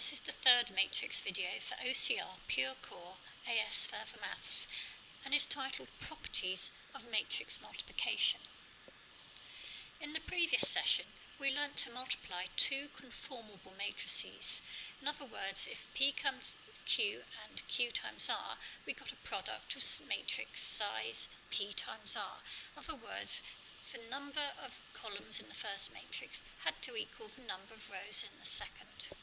this is the third matrix video for OCR Pure Core AS Further Maths and is titled Properties of Matrix Multiplication. In the previous session, we learnt to multiply two conformable matrices. In other words, if P comes Q and Q times R, we got a product of matrix size P times R. In other words, the number of columns in the first matrix had to equal the number of rows in the second.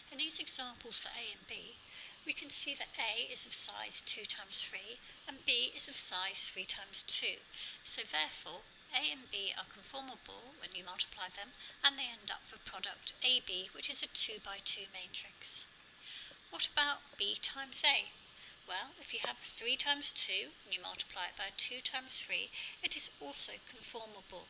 In these examples for A and B, we can see that A is of size 2 times 3 and B is of size 3 times 2. So therefore, A and B are conformable when you multiply them, and they end up with a product AB, which is a 2 by 2 matrix. What about B times A? Well, if you have 3 times 2 and you multiply it by 2 times 3, it is also conformable.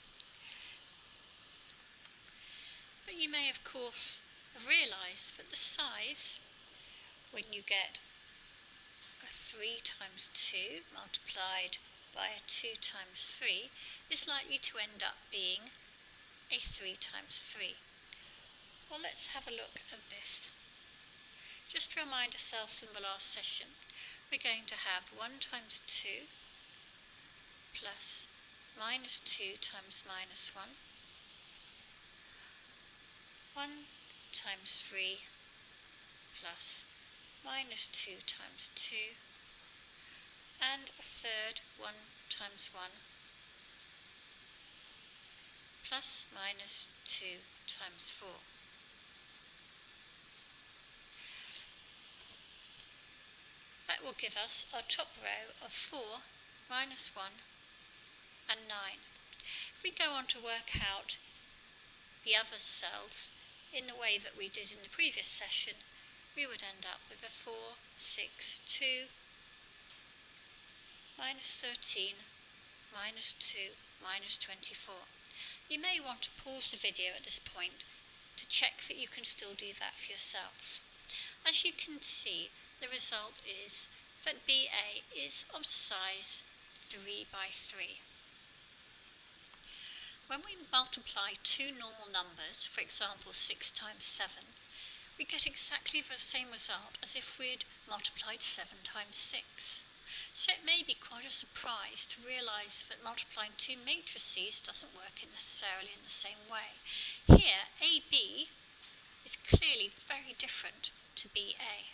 But you may, of course, have realised that the size, when you get a 3 times 2 multiplied by a 2 times 3, is likely to end up being a 3 times 3. Well, let's have a look at this. Just to remind ourselves from the last session, we're going to have 1 times 2 plus minus 2 times minus 1, 1 times 3 plus minus 2 times 2, and a third 1 times 1 plus minus 2 times 4. That will give us our top row of 4, minus 1 and 9. If we go on to work out the other cells in the way that we did in the previous session, we would end up with a 4, 6, 2, minus 13, minus 2, minus 24. You may want to pause the video at this point to check that you can still do that for yourselves. As you can see, the result is that BA is of size 3 by 3. When we multiply two normal numbers, for example 6 times 7, we get exactly the same result as if we'd multiplied 7 times 6. So it may be quite a surprise to realise that multiplying two matrices doesn't work necessarily in the same way. Here, AB is clearly very different to BA.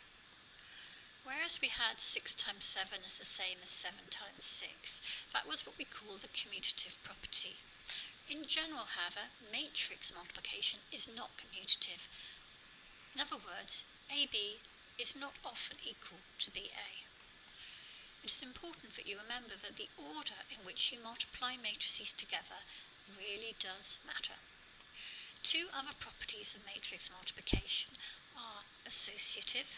Whereas we had 6 times 7 is the same as 7 times 6, that was what we call the commutative property. In general, however, matrix multiplication is not commutative. In other words, AB is not often equal to BA. It is important that you remember that the order in which you multiply matrices together really does matter. Two other properties of matrix multiplication are associative,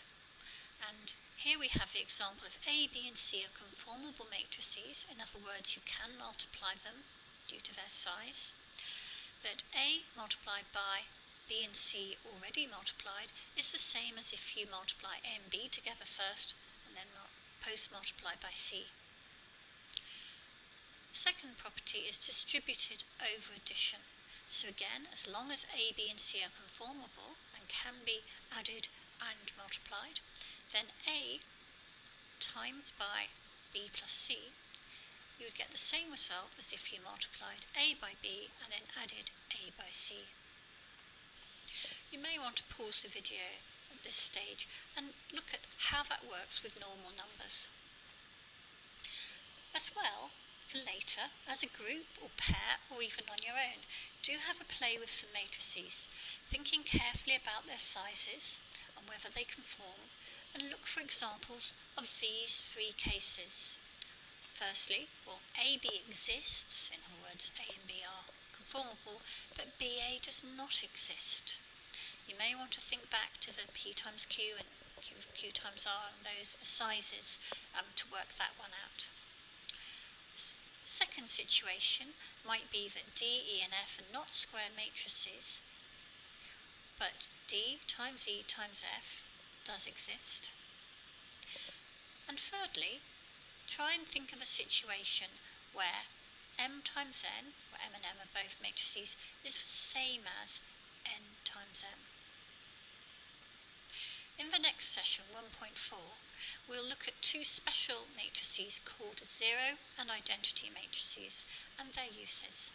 and here we have the example of A, B and C are conformable matrices. In other words, you can multiply them due to their size. That A multiplied by B and C already multiplied is the same as if you multiply A and B together first and then post-multiply by C. The second property is distributed over addition. So again, as long as A, B and C are conformable and can be added and multiplied, then A times by B plus C, you would get the same result as if you multiplied A by B and then added A by C. You may want to pause the video at this stage and look at how that works with normal numbers. As well, for later, as a group or pair or even on your own, do have a play with some matrices, thinking carefully about their sizes and whether they conform, and look for examples of these three cases. Firstly, well, AB exists, in other words, A and B are conformable, but BA does not exist. You may want to think back to the P times Q and Q times R and those sizes to work that one out. Second situation might be that D, E and F are not square matrices, but D times E times F does exist. And thirdly, try and think of a situation where M times N, where M and M are both matrices, is the same as n times m. In the next session, 1.4, we'll look at two special matrices called zero and identity matrices and their uses.